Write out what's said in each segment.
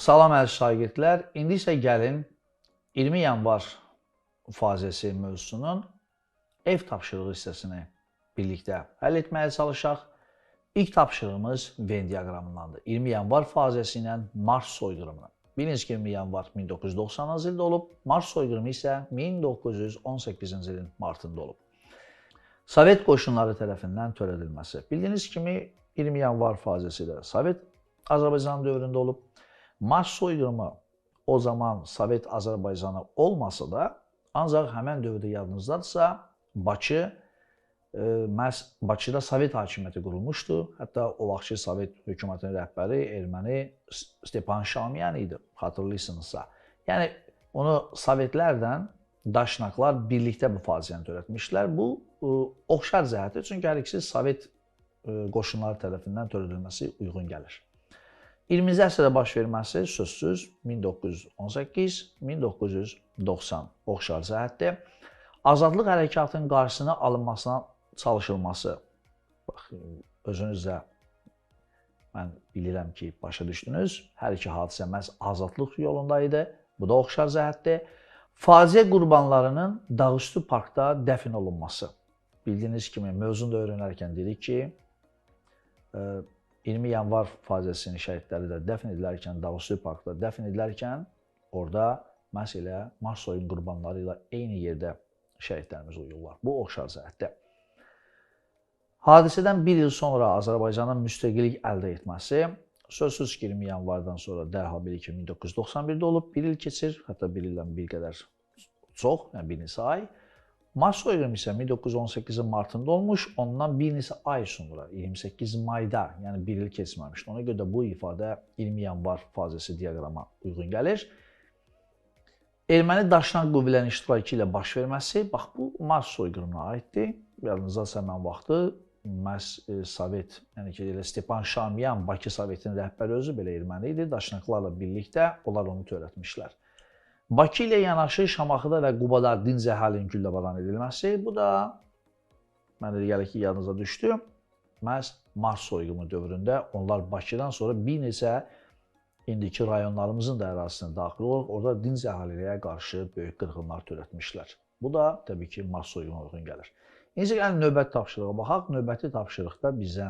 Salam əziz şagirdlər. İndi isə gəlin 20 yanvar faziyyəsi mövzusunun ev tapşırığı hissəsini birlikdə həll etməyə çalışaq. İlk tapşırığımız Venn diaqramındandır. 20 yanvar faziyyəsi ilə Mars soyqırımı. Biliniz ki, 20 yanvar 1990-cı ildə olub, Mars soyqırımı isə 1918-ci ilin martında olub. Sovet qoşunları tərəfindən törədilməsi. Bildiyiniz kimi 20 yanvar faziyyəsi ilə Sovet Azərbaycan dövründə olub. Mars soyqırımı o zaman Sovet Azərbaycanı olmasa da, ancaq həmən dövrdə yadınızdadırsa, Bakıda Sovet hakimiyyəti qurulmuşdu. Hətta o vaxtki Sovet hökumətinin rəhbəri erməni Stepan Şamyan idi, xatırlayırsınızsa. Yəni, onu Sovetlərdən daşnaqlar birlikdə bu faciəni törətmişlər. Bu, oxşar cəhətdir, çünki hər ikisi Sovet qoşunları tərəfindən törədilməsi uyğun gəlir. 20-ci əsrdə baş verməsi sözsüz 1918-1990 oxşar cəhətdir. Azadlıq hərəkatının qarşısına alınmasına çalışılması. Bax, özünüz də mən bilirəm ki, başa düşdünüz. Hər iki hadisə məhz azadlıq yolunda idi. Bu da oxşar cəhətdir. Faciə qurbanlarının Dağüstü Parkda dəfn olunması. Bildiyiniz kimi, mövzunu da öyrənərkən dedik ki, 20 yanvar faciəsinin şəhidləri də dəfn edilərkən, Dağüstü Parkda dəfn edilərkən, orada məhz elə Mars soyqırımı qurbanları ilə eyni yerdə şəhidlərimiz uyurlar. Bu oxşar cəhətdir. Hadisədən bir il sonra Azərbaycanın müstəqillik əldə etməsi, sözsüz ki, 20 yanvardan sonra dərhal bilir ki, 1991-də olub, bir il keçir, hətta bir ildən bir qədər çox, yəni bir neçə ay. Mars soyqırımı isə 1918-in martında olmuş, ondan bir neçə ay sonra, 28 mayda, yəni bir il keçməmişdi. Ona görə də bu ifadə 20 yanvar faziyyəsi diaqrama uyğun gəlir. Erməni daşnaq qüvvələrin iştirakı ilə baş verməsi, bax bu Mars soyqırımına aiddir. Yadınızda həmən vaxtı məhz Sovet, yəni ki, Stepan Şamyan, Bakı Sovetinin rəhbəri özü belə erməni idi. Daşnaqlarla birlikdə onlar onu törətmişlər. Bakı ilə yanaşı Şamaxıda və Qubada dinc əhalinin güllələbaran edilməsi, bu da mənə gəlir ki, yadınıza düşdü. Məhz Mars soyqırımı dövründə onlar Bakıdan sonra bir neçə indiki rayonlarımızın da ərazisinə daxil olub, orada dinc əhaliyə qarşı böyük qırğınlar törətmişlər. Bu da təbii ki, Mars soyqırımına uyğun gəlir. İndi gəlin növbəti tapşırığa baxaq. Növbəti tapşırıqda bizə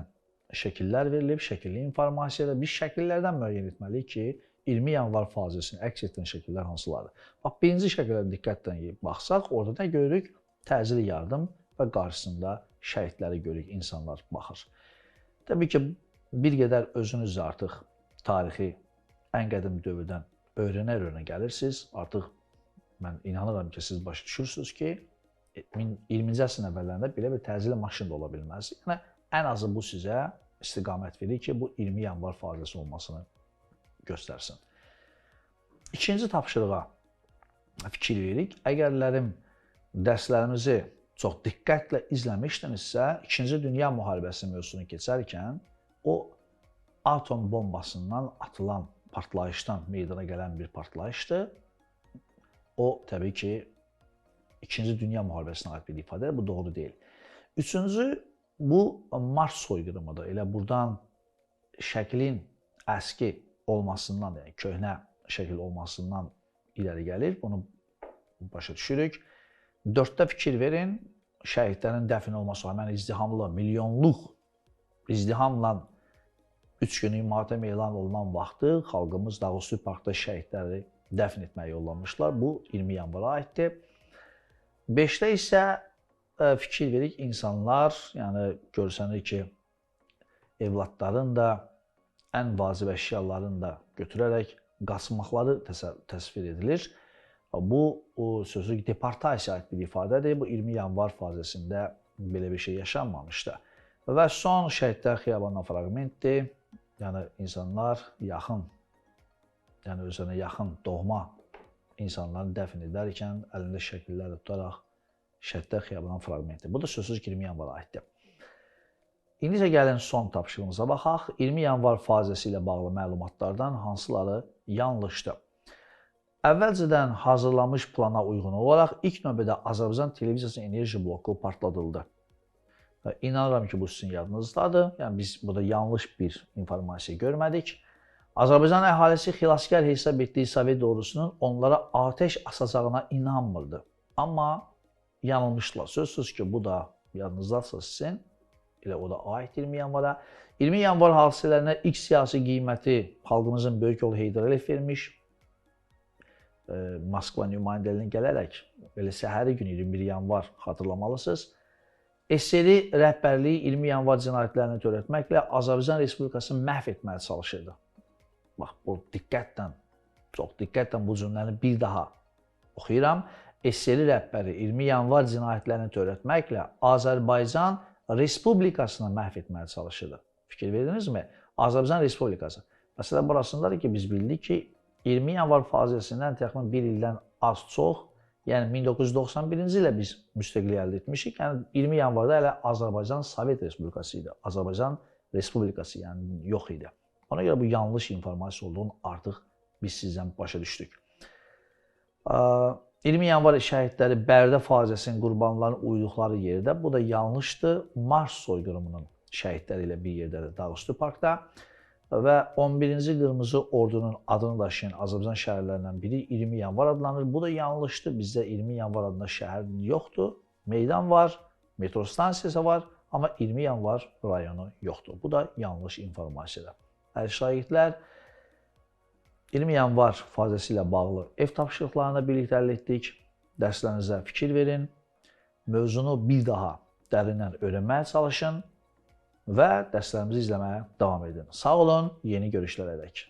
şəkillər verilib, şəkilli informasiyalar. Biz şəkillərdən müəyyən etməliyik ki, 20 yanvar faciəsini əks etdirən şəkillər hansılardır? Bax, birinci şəkillərə diqqətlə baxsaq, orada nə görürük? Təcili yardım və qarşısında şəhidləri görürük, insanlar baxır. Təbii ki, bir qədər özünüz də artıq tarixi ən qədim dövrdən öyrənə-öyrənə gəlirsiniz. Artıq mən inanıram ki, siz başa düşürsünüz ki, 20-ci əsrin əvvəllərində belə bir təcili maşın da ola bilməz. Yəni, ən azı bu sizə istiqamət verir ki, bu 20 yanvar faciəsi olmasını göstərsin. İkinci tapşırığa fikir veririk. Əgərlərim dərslərimizi çox diqqətlə izləmişdinizsə, 2-ci Dünya müharibəsi mövzusunu keçərkən o atom bombasından atılan partlayışdan meydana gələn bir partlayışdır. O, təbii ki, 2-ci Dünya müharibəsinə aid bir ifadədir. Bu doğru deyil. Üçüncü, bu Mars soyqırımıdır. Elə buradan şəklin əski olmasından, yəni köhnə şəkil olmasından irəli gəlir. Bunu başa düşürük. 4-də fikir verin, şəhidlərin dəfn olması, həmən izdihamlı, milyonluq izdihamla 3 günlük matəm elan olunan vaxtı xalqımız Dağüstü Parkda şəhidləri dəfn etməyə yollamışlar. Bu 20 yanvara aiddir. 5-də isə fikir verik, insanlar, yəni görsənir ki, evladların da ən vacib əşyalarını da götürərək qaçmaqları təsvir edilir. Bu, sözü deportasiya aid bir ifadədir. Bu 20 yanvar faziəsində belə bir şey yaşanmamışdı. Və son şəhidlər xiyabanından fraqmentdir. Yəni, insanlar yaxın, yəni özünə yaxın doğma insanları dəfn edərkən əlində şəkillərlə tutaraq şəhidlər xiyabanından fraqmentdir. Bu da sözsüz 20 yanvara aiddir. İndi isə gəlin son tapşırığımıza baxaq. 20 yanvar faciəsi ilə bağlı məlumatlardan hansıları yanlışdır? Əvvəlcədən hazırlanmış plana uyğun olaraq ilk növbədə Azərbaycan televiziyasının enerji bloku partladıldı. İnanıram ki, bu sizin yadınızdadır. Yəni, biz burada yanlış bir informasiya görmədik. Azərbaycan əhalisi xilaskar hesab etdiyi Sovet ordusunun onlara atəş açacağına inanmırdı. Amma yanılmışdılar. Sözsüz ki, bu da yadınızdadsa sizin, elə o da aid 20 yanvara. 20 yanvar hadisələrinə ilk siyasi qiyməti xalqımızın böyük oğlu Heydər Əliyev vermiş. Moskva nümayəndəliyinə gələrək, belə səhəri günü 21 yanvar xatırlamalısınız. SSR rəhbərliyi 20 yanvar cinayətlərini törətməklə Azərbaycan Respublikasını məhv etməyə çalışırdı. Bax, bu diqqətlə, çox diqqətlə bu cümləni bir daha oxuyuram. SSR rəhbəri 20 yanvar cinayətlərini törətməklə Azərbaycan Respublikasını məhv etməyə çalışırdı. Fikir verdinizmi? Azərbaycan Respublikası. Məsələ burasındadır ki, biz bildik ki, 20 yanvar faciəsindən təxminən bir ildən az çox, yəni 1991-ci ilə biz müstəqillik əldə etmişik. Yəni 20 yanvarda hələ Azərbaycan Sovet Respublikası idi. Azərbaycan Respublikası yəni yox idi. Ona görə bu yanlış informasiya olduğunu artıq biz sizdən başa düşdük. 20 yanvar şəhidləri Bərdə faciəsinin qurbanlarının uyuduqları yerdə, bu da yanlışdır. Mars soyqırımının şəhidləri ilə bir yerdə də Dağüstü Parkda və 11-ci Qırmızı Ordunun adını daşıyan Azərbaycan şəhərlərindən biri 20 yanvar adlanır. Bu da yanlışdır. Bizdə 20 yanvar adında şəhər yoxdur. Meydan var, metro stansiyası var, amma 20 yanvar rayonu yoxdur. Bu da yanlış informasiyadır. Əziz şagirdlər, 20 yanvar faciəsi ilə bağlı ev tapşırıqlarını birlikdə əldə etdik. Dərslərinizə fikir verin, mövzunu bir daha dərindən öyrənməyə çalışın və dərslərimizi izləməyə davam edin. Sağ olun, yeni görüşlərə dək.